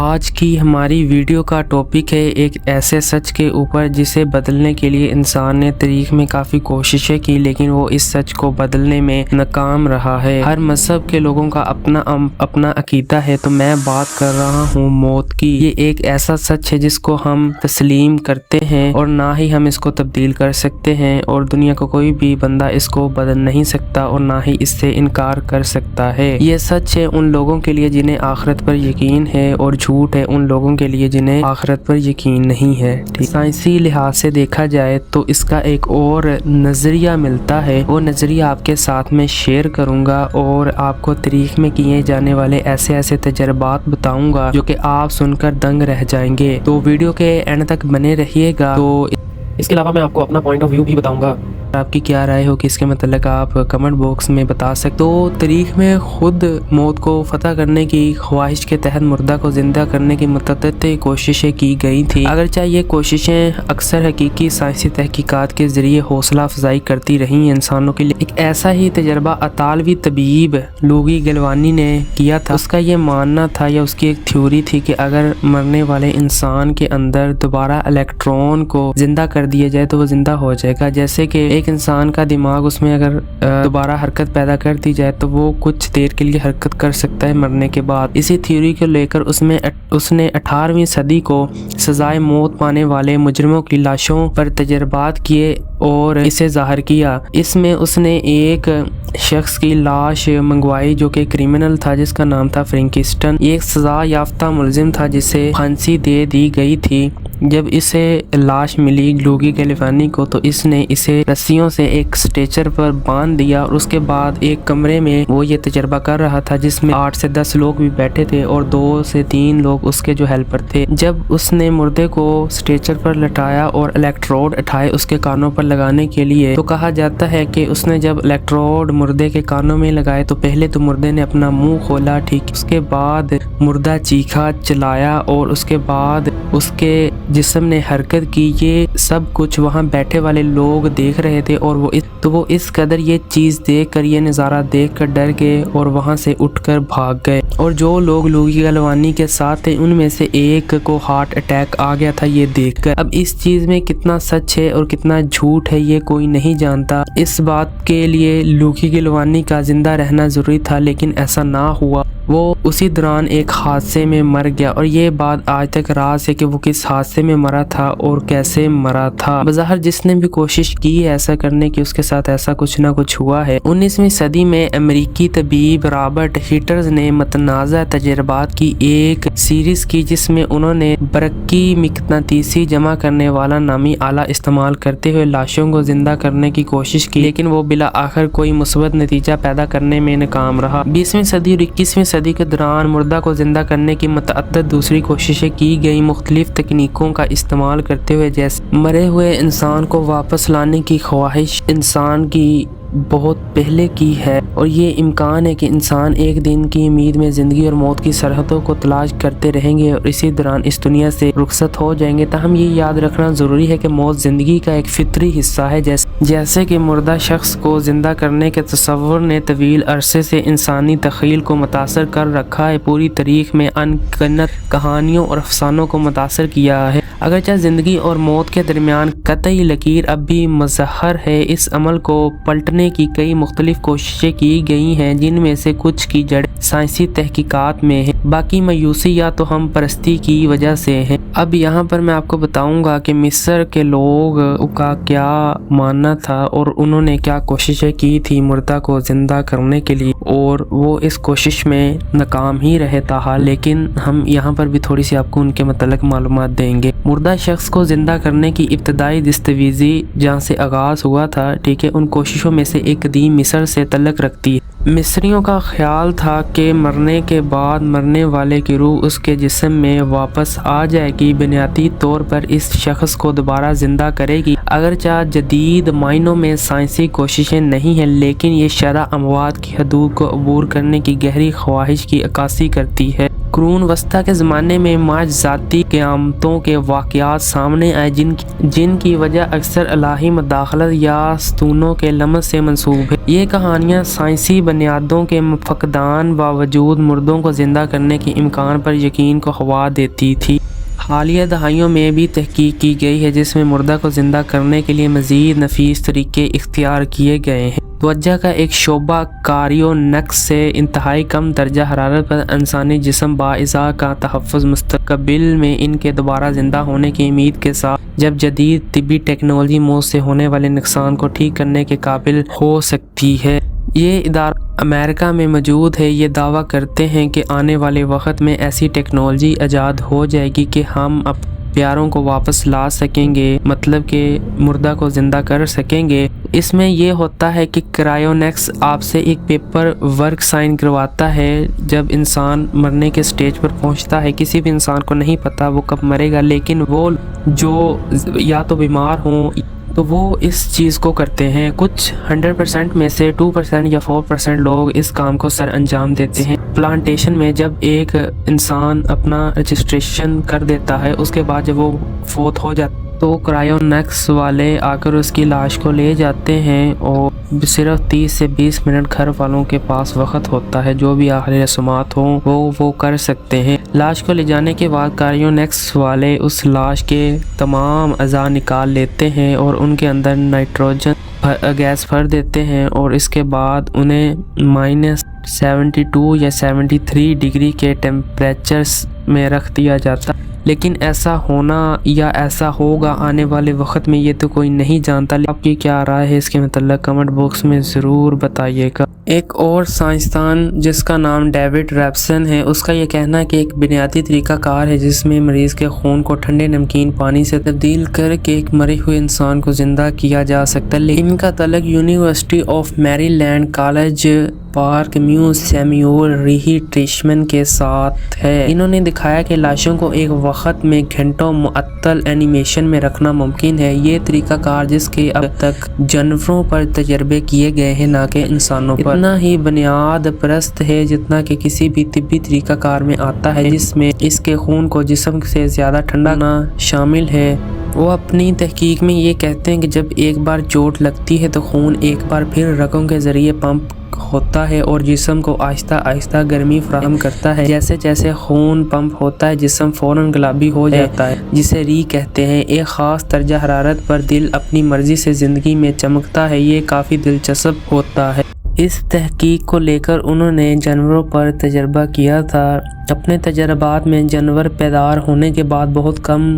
آج کی ہماری ویڈیو کا ٹاپک ہے ایک ایسے سچ کے اوپر جسے بدلنے کے لیے انسان نے تاریخ میں کافی کوششیں کی لیکن وہ اس سچ کو بدلنے میں ناکام رہا ہے۔ ہر مذہب کے لوگوں کا اپنا عقیدہ ہے، تو میں بات کر رہا ہوں موت کی۔ یہ ایک ایسا سچ ہے جس کو ہم تسلیم کرتے ہیں اور نہ ہی ہم اس کو تبدیل کر سکتے ہیں، اور دنیا کا کوئی بھی بندہ اس کو بدل نہیں سکتا اور نہ ہی اس سے انکار کر سکتا ہے۔ یہ سچ ہے ان لوگوں کے لیے جنہیں آخرت پر یقین ہے، اور جھوٹ ہے ان لوگوں کے لیے جنہیں آخرت پر یقین نہیں ہے۔ سائنسی لحاظ سے دیکھا جائے تو اس کا ایک اور نظریہ ملتا ہے، وہ نظریہ آپ کے ساتھ میں شیئر کروں گا اور آپ کو تاریخ میں کیے جانے والے ایسے تجربات بتاؤں گا جو کہ آپ سن کر دنگ رہ جائیں گے۔ تو ویڈیو کے اینڈ تک بنے رہیے گا۔ تو اس کے علاوہ میں آپ کو اپنا پوائنٹ آف ویو بھی بتاؤں گا، آپ کی کیا رائے ہو کہ اس کے متعلق آپ کمنٹ باکس میں بتا سکتے۔ تو تاریخ میں خود موت کو فتح کرنے کی خواہش کے تحت مردہ کو زندہ کرنے کی متعدد کوششیں کی گئی تھی، اگرچہ یہ کوششیں اکثر حقیقی سائنسی تحقیقات کے ذریعے حوصلہ افزائی کرتی رہیں انسانوں کے لیے۔ ایک ایسا ہی تجربہ اطالوی طبیب لوگی گیلوانی نے کیا تھا۔ اس کا یہ ماننا تھا یا اس کی ایک تھیوری تھی کہ اگر مرنے والے انسان کے اندر دوبارہ الیکٹرون کو زندہ کر دیا جائے تو وہ زندہ ہو جائے گا، جیسے کہ ایک انسان کا دماغ، اس میں اگر دوبارہ حرکت پیدا کر دی جائے تو وہ کچھ دیر کے لیے حرکت کر سکتا ہے مرنے کے بعد۔ اسی تھیوری کو لے کر اس نے 18ویں صدی کو سزائے موت پانے والے مجرموں کی لاشوں پر تجربات کیے اور اسے ظاہر کیا۔ اس میں اس نے ایک شخص کی لاش منگوائی جو کہ کریمنل تھا، جس کا نام تھا فرینکسٹن۔ یہ ایک سزا یافتہ ملزم تھا جسے پھانسی دے دی گئی تھی۔ جب اسے لاش ملی لوگی گیلوانی کو تو اس نے اسے رسیوں سے ایک سٹیچر پر باندھ دیا، اور اس کے بعد ایک کمرے میں وہ یہ تجربہ کر رہا تھا جس میں 8 سے 10 لوگ بھی بیٹھے تھے اور 2 سے 3 لوگ اس کے جو ہیلپر تھے۔ جب اس نے مردے کو سٹیچر پر لٹایا اور الیکٹروڈ اٹھائے اس کے کانوں پر لگانے کے لیے، تو کہا جاتا ہے کہ اس نے جب الیکٹروڈ مردے کے کانوں میں لگائے تو پہلے تو مردے نے اپنا منہ کھولا، ٹھیک، اس کے بعد مردہ چیخا چلایا اور اس کے بعد اس کے جسم نے حرکت کی۔ یہ سب کچھ وہاں بیٹھے والے لوگ دیکھ رہے تھے اور وہ اس قدر یہ چیز دیکھ کر، یہ نظارہ دیکھ کر ڈر گئے اور وہاں سے اٹھ کر بھاگ گئے، اور جو لوگ لوگی گیلوانی کے ساتھ تھے ان میں سے ایک کو ہارٹ اٹیک آ گیا تھا یہ دیکھ کر۔ اب اس چیز میں کتنا سچ ہے اور کتنا جھوٹ ہے یہ کوئی نہیں جانتا۔ اس بات کے لیے لوگی گیلوانی کا زندہ رہنا ضروری تھا لیکن ایسا نہ ہوا، وہ اسی دوران ایک حادثے میں مر گیا، اور یہ بات آج تک راز ہے کہ وہ کس حادثے میں مرا تھا اور کیسے مرا تھا۔ بظاہر جس نے بھی کوشش کی ایسا کرنے کی اس کے ساتھ ایسا کچھ نہ کچھ ہوا ہے۔ 19ویں صدی میں امریکی طبیب رابرٹ ہیٹرز نے متنازع تجربات کی ایک سیریز کی جس میں انہوں نے برقی مقناطیسی جمع کرنے والا نامی آلہ استعمال کرتے ہوئے لاشوں کو زندہ کرنے کی کوشش کی، لیکن وہ بالآخر کوئی مثبت نتیجہ پیدا کرنے میں ناکام رہا۔ 20ویں صدی اور 21ویں صدی کے دوران مردہ کو زندہ کرنے کی متعدد دوسری کوششیں کی گئی مختلف تکنیکوں کا استعمال کرتے ہوئے، جیسے مرے ہوئے انسان کو واپس لانے کی خواہش انسان کی بہت پہلے کی ہے، اور یہ امکان ہے کہ انسان ایک دن کی امید میں زندگی اور موت کی سرحدوں کو تلاش کرتے رہیں گے اور اسی دوران اس دنیا سے رخصت ہو جائیں گے۔ تاہم یہ یاد رکھنا ضروری ہے کہ موت زندگی کا ایک فطری حصہ ہے، جیسے کہ مردہ شخص کو زندہ کرنے کے تصور نے طویل عرصے سے انسانی تخیل کو متاثر کر رکھا ہے، پوری تاریخ میں ان گنت کہانیوں اور افسانوں کو متاثر کیا ہے۔ اگرچہ زندگی اور موت کے درمیان قطعی لکیر اب بھی مظہر ہے، اس عمل کو پلٹنے کی کئی مختلف کوششیں کی گئی ہیں جن میں سے کچھ کی جڑ سائنسی تحقیقات میں ہیں، باقی مایوسی یا تو ہم پرستی کی وجہ سے ہیں۔ اب یہاں پر میں آپ کو بتاؤں گا کہ مصر کے لوگ کا کیا ماننا تھا اور انہوں نے کیا کوششیں کی تھی مردہ کو زندہ کرنے کے لیے، اور وہ اس کوشش میں ناکام ہی رہے تاحال، لیکن ہم یہاں پر بھی تھوڑی سی آپ کو ان کے متعلق معلومات دیں گے۔ مردہ شخص کو زندہ کرنے کی ابتدائی دستاویزی جہاں سے آغاز ہوا تھا، ٹھیک ہے، ان کوششوں میں سے ایک قدیم مصر سے تعلق رکھتی ہے۔ مصریوں کا خیال تھا کہ مرنے کے بعد مرنے والے کی روح اس کے جسم میں واپس آ جائے گی، بنیادی طور پر اس شخص کو دوبارہ زندہ کرے گی۔ اگرچہ جدید معنوں میں سائنسی کوششیں نہیں ہیں، لیکن یہ شرح اموات کی حدود کو عبور کرنے کی گہری خواہش کی عکاسی کرتی ہے۔ قرون وسطیٰ کے زمانے میں معجزاتی قیامتوں کے واقعات سامنے آئے جن کی وجہ اکثر الہی مداخلت یا ستونوں کے لمس سے منسوب ہے۔ یہ کہانیاں سائنسی بنیادوں کے فقدان باوجود مردوں کو زندہ کرنے کے امکان پر یقین کو ہوا دیتی تھی۔ حالیہ دہائیوں میں بھی تحقیق کی گئی ہے جس میں مردہ کو زندہ کرنے کے لیے مزید نفیس طریقے اختیار کیے گئے ہیں۔ توجہ کا ایک شعبہ کائرونکس سے انتہائی کم درجہ حرارت پر انسانی جسم باعث کا تحفظ مستقبل میں ان کے دوبارہ زندہ ہونے کی امید کے ساتھ جب جدید طبی ٹیکنالوجی موت سے ہونے والے نقصان کو ٹھیک کرنے کے قابل ہو سکتی ہے۔ یہ ادارہ امریکہ میں موجود ہے۔ یہ دعویٰ کرتے ہیں کہ آنے والے وقت میں ایسی ٹیکنالوجی ایجاد ہو جائے گی کہ ہم پیاروں کو واپس لا سکیں گے، مطلب کہ مردہ کو زندہ کر سکیں گے۔ اس میں یہ ہوتا ہے کہ کرائونکس آپ سے ایک پیپر ورک سائن کرواتا ہے جب انسان مرنے کے سٹیج پر پہنچتا ہے۔ کسی بھی انسان کو نہیں پتا وہ کب مرے گا، لیکن وہ جو یا تو بیمار ہوں تو وہ اس چیز کو کرتے ہیں۔ کچھ 100% میں سے 2% یا 4% لوگ اس کام کو سر انجام دیتے ہیں۔ پلانٹیشن میں جب ایک انسان اپنا رجسٹریشن کر دیتا ہے، اس کے بعد جب وہ فوت ہو جاتا تو کرائونکس والے آ کر اس کی لاش کو لے جاتے ہیں اور صرف 30 سے 20 منٹ گھر والوں کے پاس وقت ہوتا ہے۔ جو بھی آخری رسومات ہوں وہ کر سکتے ہیں۔ لاش کو لے جانے کے بعد کرائونکس والے اس لاش کے تمام اعضاء نکال لیتے ہیں اور ان کے اندر نائٹروجن گیس بھر دیتے ہیں اور اس کے بعد انہیں -72 یا 73 ڈگری کے ٹیمپریچر میں رکھ دیا جاتا۔ لیکن ایسا ہونا یا ایسا ہوگا آنے والے وقت میں یہ تو کوئی نہیں جانتا۔ آپ کی کیا رائے ہے اس کے متعلق کمنٹ باکس میں ضرور بتائیے گا۔ ایک اور سائنسدان جس کا نام ڈیوڈ ریپسن ہے، اس کا یہ کہنا ہے کہ ایک بنیادی طریقہ کار ہے جس میں مریض کے خون کو ٹھنڈے نمکین پانی سے تبدیل کر کے ایک مرے ہوئے انسان کو زندہ کیا جا سکتا ہے۔ لیکن ان کا تعلق یونیورسٹی آف میری لینڈ کالج پارک میو سیمیول ریہی ٹریشمن کے ساتھ ہے۔ انہوں نے دکھایا کہ لاشوں کو ایک وقت میں گھنٹوں معطل اینیمیشن میں رکھنا ممکن ہے۔ یہ طریقہ کار جس کے اب تک جانوروں پر تجربے کیے گئے ہیں نہ کہ انسانوں پر، اتنا ہی بنیاد پرست ہے جتنا کہ کسی بھی طبی طریقہ کار میں آتا ہے جس میں اس کے خون کو جسم سے زیادہ ٹھنڈا کرنا شامل ہے۔ وہ اپنی تحقیق میں یہ کہتے ہیں کہ جب ایک بار چوٹ لگتی ہے تو خون ایک بار پھر رگوں کے ذریعے پمپ ہوتا ہے اور جسم کو آہستہ آہستہ گرمی فراہم کرتا ہے۔ جیسے جیسے خون پمپ ہوتا ہے جسم فوراً گلابی ہو جاتا ہے، جسے ری کہتے ہیں۔ ایک خاص درجہ حرارت پر دل اپنی مرضی سے زندگی میں چمکتا ہے۔ یہ کافی دلچسپ ہوتا ہے۔ اس تحقیق کو لے کر انہوں نے جانوروں پر تجربہ کیا تھا۔ اپنے تجربات میں جانور پیدار ہونے کے بعد بہت کم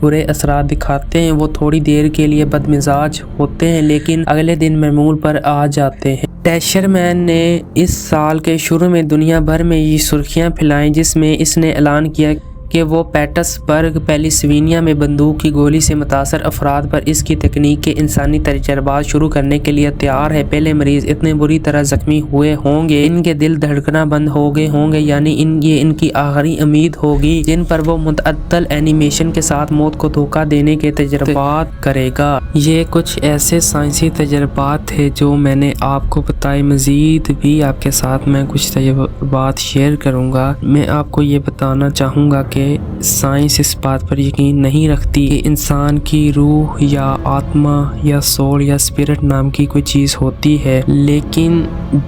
برے اثرات دکھاتے ہیں۔ وہ تھوڑی دیر کے لیے بدمزاج ہوتے ہیں لیکن اگلے دن معمول پر آ جاتے ہیں۔ ٹیشرمین نے اس سال کے شروع میں دنیا بھر میں یہ سرخیاں پھیلائیں جس میں اس نے اعلان کیا کہ وہ پیٹس برگ پینسلوینیا میں بندوق کی گولی سے متاثر افراد پر اس کی تکنیک کے انسانی تجربات شروع کرنے کے لیے تیار ہے۔ پہلے مریض اتنے بری طرح زخمی ہوئے ہوں گے، ان کے دل دھڑکنا بند ہو گئے ہوں گے، یعنی یہ ان کی آخری امید ہوگی جن پر وہ متعطل اینیمیشن کے ساتھ موت کو دھوکہ دینے کے تجربات کرے گا۔ یہ کچھ ایسے سائنسی تجربات تھے جو میں نے آپ کو بتائے۔ مزید بھی آپ کے ساتھ میں کچھ تجربات شیئر کروں گا۔ میں آپ کو یہ بتانا چاہوں گا کہ سائنس اس بات پر یقین نہیں رکھتی کہ انسان کی روح یا آتما یا سول یا اسپرٹ نام کی کوئی چیز ہوتی ہے، لیکن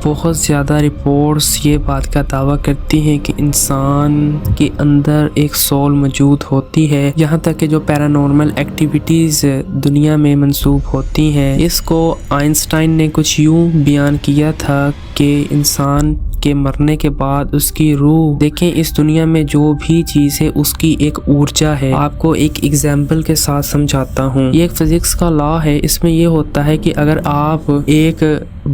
بہت زیادہ رپورٹس یہ بات کا دعویٰ کرتی ہیں کہ انسان کے اندر ایک سول موجود ہوتی ہے۔ یہاں تک کہ جو پیرانارمل ایکٹیویٹیز دنیا میں منسوب ہوتی ہیں، اس کو آئنسٹائن نے کچھ یوں بیان کیا تھا کہ انسان کے مرنے کے بعد اس کی روح، دیکھیں اس دنیا میں جو بھی چیز ہے اس کی ایک ارجا ہے۔ آپ کو ایک ایگزامپل کے ساتھ سمجھاتا ہوں۔ یہ ایک فزکس کا لا ہے۔ اس میں یہ ہوتا ہے کہ اگر آپ ایک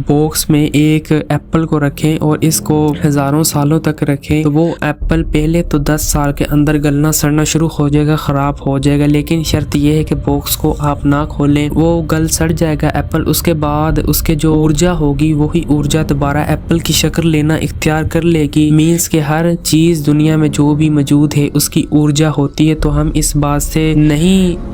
باکس میں ایک ایپل کو رکھیں اور اس کو ہزاروں سالوں تک رکھیں تو وہ ایپل پہلے تو 10 سال کے اندر گلنا سڑنا شروع ہو جائے گا، خراب ہو جائے گا، لیکن شرط یہ ہے کہ باکس کو آپ نہ کھولیں، وہ گل سڑ جائے گا ایپل۔ اس کے بعد اس کے جو ارجا ہوگی وہی ارجا دوبارہ ایپل کی شکل لینا اختیار کر لے گی۔ مینس کہ ہر چیز دنیا میں جو بھی موجود ہے اس کی ارجا ہوتی ہے۔ تو ہم اس بات سے نہیں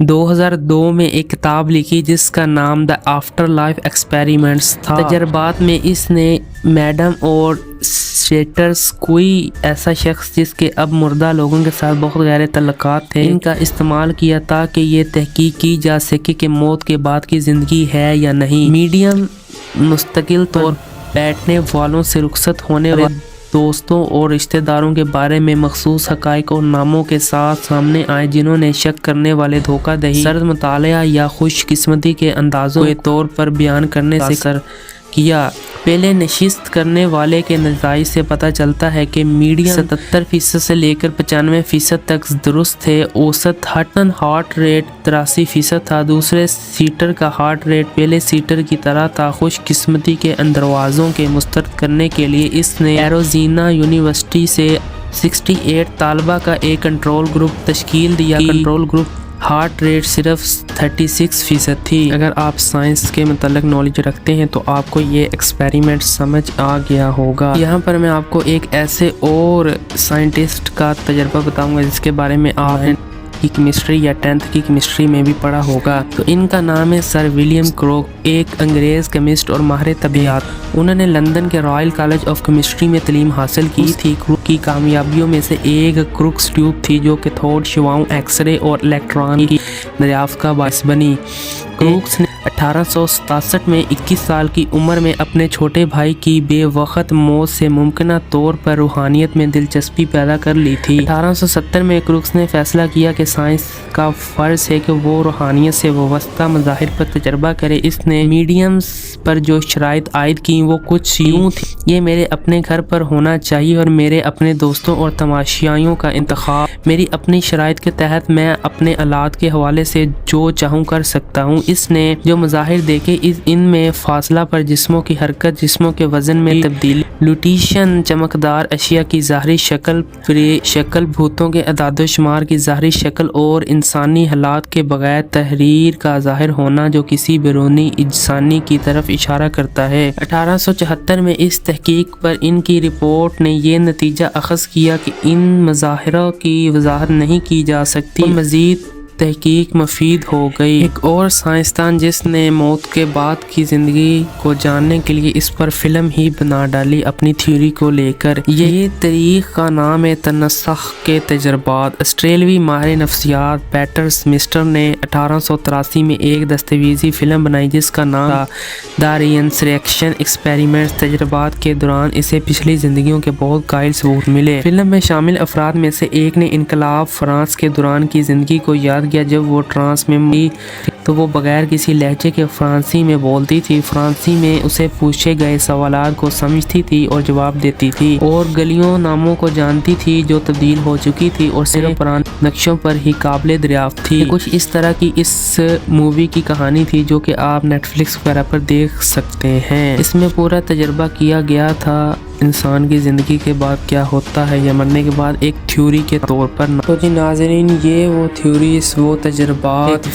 2002 میں ایک کتاب لکھی جس کا نام دا آفٹر لائف ایکسپیریمنٹس تھا۔ تجربات میں اس نے میڈم اور سیٹرز، کوئی ایسا شخص جس کے اب مردہ لوگوں کے ساتھ بہت گہرے تعلقات تھے، ان کا استعمال کیا تاکہ یہ تحقیق کی جا سکے کہ موت کے بعد کی زندگی ہے یا نہیں۔ میڈیم مستقل طور بیٹھنے والوں سے رخصت ہونے والے دوستوں اور رشتہ داروں کے بارے میں مخصوص حقائق اور ناموں کے ساتھ سامنے آئے جنہوں نے شک کرنے والے دھوکہ دہی، سرد مطالعہ یا خوش قسمتی کے اندازوں کے طور پر بیان کرنے سے متاثر کیا۔ پہلے نشست کرنے والے کے نتائج سے پتہ چلتا ہے کہ میڈیم 77% سے لے کر 95% تک درست تھے۔ اوسط ہارٹ ریٹ 83% تھا۔ دوسرے سیٹر کا ہارٹ ریٹ پہلے سیٹر کی طرح تھا۔ خوش قسمتی کے اندروازوں کے مسترد کرنے کے لیے اس نے ایریزونا یونیورسٹی سے 68 طالبہ کا ایک کنٹرول گروپ تشکیل دیا۔ کنٹرول گروپ ہارٹ ریٹ صرف 36% تھی۔ اگر آپ سائنس کے متعلق نالج رکھتے ہیں تو آپ کو یہ ایکسپیریمنٹ سمجھ آ گیا ہوگا۔ یہاں پر میں آپ کو ایک ایسے اور سائنٹسٹ کا تجربہ بتاؤں گا جس کے بارے میں آپ نے کی کیمسٹری یا 10th کی کیمسٹری میں بھی پڑھا ہوگا۔ تو ان کا نام ہے سر ولیم کروک، ایک انگریز کیمسٹ اور ماہر طبیعیات۔ انہوں نے لندن کے رائل کالج آف کیمسٹری میں تعلیم حاصل کی تھی۔ کروک کی کامیابیوں میں سے ایک کروکس ٹیوب تھی جو کیتھوڈ شعاؤں، ایکس رے اور الیکٹران کی دریافت کا باعث بنی۔ کروکس نے 1867 میں 21 سال کی عمر میں اپنے چھوٹے بھائی کی بے وقت موت سے ممکنہ طور پر روحانیت میں دلچسپی پیدا کر لی تھی۔ 1870 میں کروکس نے فیصلہ کیا کہ سائنس کا فرض ہے کہ وہ روحانیت سے وابستہ مظاہر پر تجربہ کرے۔ اس نے میڈیمز پر جو شرائط عائد کی وہ کچھ یوں تھی: یہ میرے اپنے گھر پر ہونا چاہیے اور میرے اپنے دوستوں اور تماشائیوں کا انتخاب۔ میری اپنی شرائط کے تحت میں اپنے آلات کے حوالے سے جو چاہوں کر سکتا ہوں۔ اس نے جو مظاہر دیکھے ان میں فاصلہ پر جسموں کی حرکت، جسموں کے وزن میں تبدیلی، لوٹیشن، چمکدار اشیاء کی ظاہری شکل، بھوتوں کے اعداد و شمار کی ظاہری شکل اور انسانی حالات کے بغیر تحریر کا ظاہر ہونا جو کسی بیرونی انسانی کی طرف اشارہ کرتا ہے۔ 1874 میں اس تحقیق پر ان کی رپورٹ نے یہ نتیجہ اخذ کیا کہ ان مظاہروں کی وضاحت نہیں کی جا سکتی۔ مزید تحقیق مفید ہو گئی۔ ایک اور سائنسدان جس نے موت کے بعد کی زندگی کو جاننے کے لیے اس پر فلم ہی بنا ڈالی اپنی تھیوری کو لے کر۔ یہ طریق کا نام ہے تنسخ کے تجربات۔ آسٹریلوی ماہر نفسیات پیٹر سمسٹر نے 1883 میں ایک دستاویزی فلم بنائی جس کا نام تھا دا ریئنسریکشن ایکسپیریمنٹس۔ تجربات کے دوران اسے پچھلی زندگیوں کے بہت قائل ثبوت ملے۔ فلم میں شامل افراد میں سے ایک نے انقلاب فرانس کے دوران کی زندگی کو یاد کیا جب وہ ٹرانس میں تو وہ بغیر کسی لہجے کے فرانسی میں بولتی تھی، فرانسی میں اسے پوچھے گئے سوالات کو سمجھتی تھی اور جواب دیتی تھی، اور گلیوں ناموں کو جانتی تھی جو تبدیل ہو چکی تھی اور صرف پرانے نقشوں پر ہی قابل دریافت تھی۔ کچھ اس طرح کی اس مووی کی کہانی تھی جو کہ آپ نیٹ فلکس وغیرہ پر دیکھ سکتے ہیں۔ اس میں پورا تجربہ کیا گیا تھا انسان کی زندگی کے بعد کیا ہوتا ہے یا مرنے کے بعد، ایک تھیوری کے طور پر۔ تو جی ناظرین، یہ وہ تھیوریز، وہ تجربات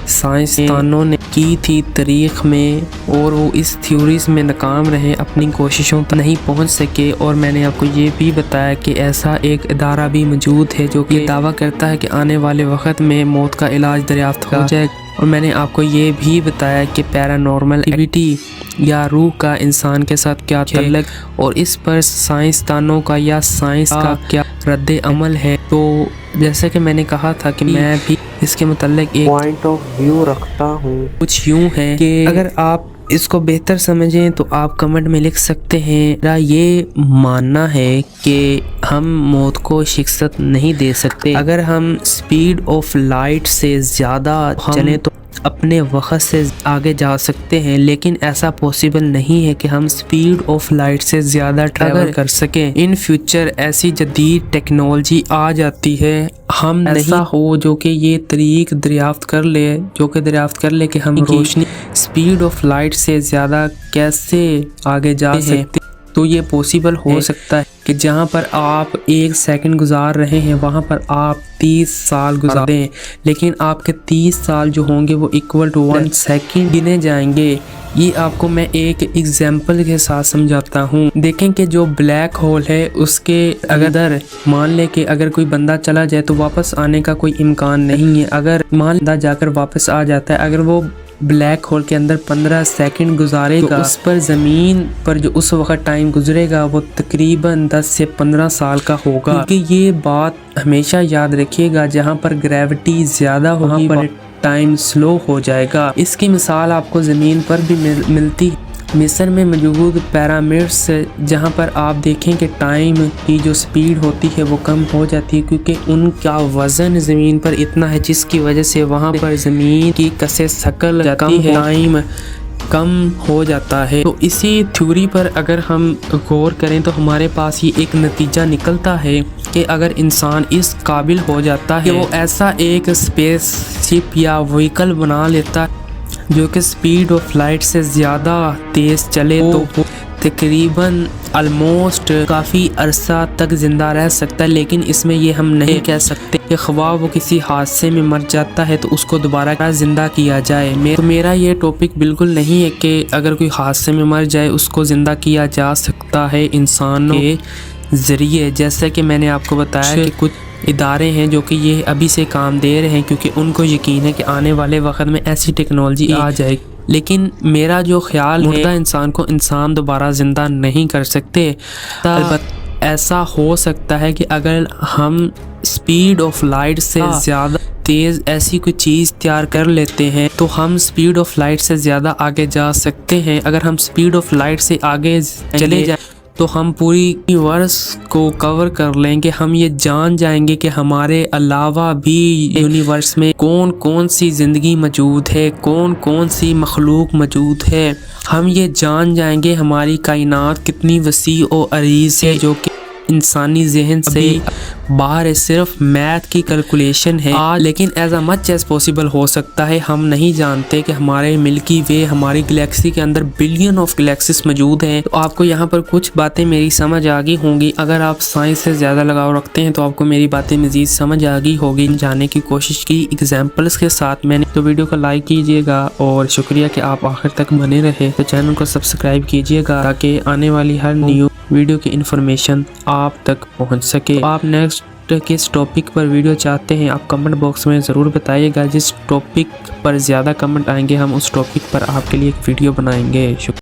سائنسدانوں نے کی تھی تاریخ میں، اور وہ اس تھیوریز میں ناکام رہے، اپنی کوششوں تک نہیں پہنچ سکے۔ اور میں نے آپ کو یہ بھی بتایا کہ ایسا ایک ادارہ بھی موجود ہے جو کہ دعویٰ کرتا ہے کہ آنے والے وقت میں موت کا علاج دریافت ہو جائے۔ اور میں نے آپ کو یہ بھی بتایا کہ پیرانارمل ایکٹیویٹی یا روح کا انسان کے ساتھ کیا تعلق، اور اس پر سائنسدانوں کا یا سائنس کا کیا رد عمل ہے۔ تو جیسا کہ میں نے کہا تھا کہ میں بھی اس کے متعلق ایک پوائنٹ آف ویو رکھتا ہوں۔ کچھ یوں ہے کہ اگر آپ اس کو بہتر سمجھیں تو آپ کمنٹ میں لکھ سکتے ہیں میرا یہ ماننا ہے کہ ہم موت کو شکست نہیں دے سکتے۔ اگر ہم سپیڈ آف لائٹ سے زیادہ چلیں تو اپنے وقت سے آگے جا سکتے ہیں، لیکن ایسا پوسیبل نہیں ہے کہ ہم سپیڈ آف لائٹ سے زیادہ ٹریول کر سکیں۔ ان فیوچر ایسی جدید ٹیکنالوجی آ جاتی ہے، ہم ایسا ہو جو کہ یہ طریق دریافت کر لے کہ ہم روشنی سپیڈ آف لائٹ سے زیادہ کیسے آگے جا سکتے۔ تو یہ پاسبل ہو سکتا ہے کہ جہاں پر آپ 1 سیکنڈ گزار رہے ہیں وہاں پر آپ 30 سال گزار دیں، لیکن آپ کے 30 سال جو ہوں گے وہ ایکول ٹو 1 سیکنڈ گنے جائیں گے۔ یہ آپ کو میں ایک ایگزامپل کے ساتھ سمجھاتا ہوں۔ دیکھیں کہ جو بلیک ہول ہے اس کے اگر مان لے کہ اگر کوئی بندہ چلا جائے تو واپس آنے کا کوئی امکان نہیں ہے۔ اگر مان بندہ جا کر واپس آ جاتا ہے، اگر وہ بلیک ہول کے اندر 15 سیکنڈ گزارے گا، اس پر زمین پر جو اس وقت ٹائم گزرے گا وہ تقریباً 10 سے 15 سال کا ہوگا۔ کیونکہ یہ بات ہمیشہ یاد رکھیے گا، جہاں پر گریوٹی زیادہ ہوگی وہاں پر ٹائم سلو ہو جائے گا۔ اس کی مثال آپ کو زمین پر بھی ملتی ہے۔ مصر میں موجود پیرامڈس، جہاں پر آپ دیکھیں کہ ٹائم کی جو سپیڈ ہوتی ہے وہ کم ہو جاتی ہے کیونکہ ان کا وزن زمین پر اتنا ہے، جس کی وجہ سے وہاں پر زمین کی کسے ثقل جاتی ہے، ٹائم کم ہو جاتا ہے۔ تو اسی تھیوری پر اگر ہم غور کریں تو ہمارے پاس یہ ایک نتیجہ نکلتا ہے کہ اگر انسان اس قابل ہو جاتا ہے کہ وہ ایسا ایک اسپیس شپ یا وہیکل بنا لیتا ہے جو کہ سپیڈ آف لائٹ سے زیادہ تیز چلے، تو وہ تقریباً آلموسٹ کافی عرصہ تک زندہ رہ سکتا ہے۔ لیکن اس میں یہ ہم نہیں کہہ سکتے کہ خواہ وہ کسی حادثے میں مر جاتا ہے تو اس کو دوبارہ زندہ کیا جائے۔ تو میرا یہ ٹاپک بالکل نہیں ہے کہ اگر کوئی حادثے میں مر جائے اس کو زندہ کیا جا سکتا ہے انسانوں کے ذریعے، جیسا کہ میں نے آپ کو بتایا کہ کچھ ادارے ہیں جو کہ یہ ابھی سے کام دے رہے ہیں کیونکہ ان کو یقین ہے کہ آنے والے وقت میں ایسی ٹیکنالوجی آ جائے گی۔ لیکن میرا جو خیال ہے، مردہ انسان کو انسان دوبارہ زندہ نہیں کر سکتے۔ البتہ ایسا ہو سکتا ہے کہ اگر ہم سپیڈ آف لائٹ سے زیادہ تیز ایسی کوئی چیز تیار کر لیتے ہیں تو ہم سپیڈ آف لائٹ سے زیادہ آگے جا سکتے ہیں۔ اگر ہم سپیڈ آف لائٹ سے آگے چلے جائیں تو ہم پوری یونیورس کو کور کر لیں گے۔ ہم یہ جان جائیں گے کہ ہمارے علاوہ بھی یونیورس میں کون کون سی زندگی موجود ہے، کون کون سی مخلوق موجود ہے۔ ہم یہ جان جائیں گے ہماری کائنات کتنی وسیع و عریض ہے، جو کہ انسانی ذہن سے باہر ہے، صرف میتھ کی کیلکولیشن ہے۔ لیکن as a much as possible ہو سکتا ہے، ہم نہیں جانتے کہ ہمارے ملکی وے، ہماری گلیکسی کے اندر بلین آف گلیکسیز موجود ہیں۔ تو آپ کو یہاں پر کچھ باتیں میری سمجھ آ گئی ہوں گی۔ اگر آپ سائنس سے زیادہ لگاؤ رکھتے ہیں تو آپ کو میری باتیں مزید سمجھ آ گئی ہوگی۔ جاننے کی کوشش کی ایگزامپلس کے ساتھ میں نے، تو ویڈیو کو لائک کیجیے گا اور شکریہ کہ آپ آخر تک بنے رہے۔ تو چینل کو سبسکرائب کیجیے گا تاکہ آنے والی ہر نیو ویڈیو کی انفارمیشن آپ تک پہنچ سکے۔ آپ نیکسٹ کس ٹاپک پر ویڈیو چاہتے ہیں آپ کمنٹ باکس میں ضرور بتائیے گا۔ جس ٹاپک پر زیادہ کمنٹ آئیں گے ہم اس ٹاپک پر آپ کے لیے ایک ویڈیو بنائیں گے۔ شکریہ۔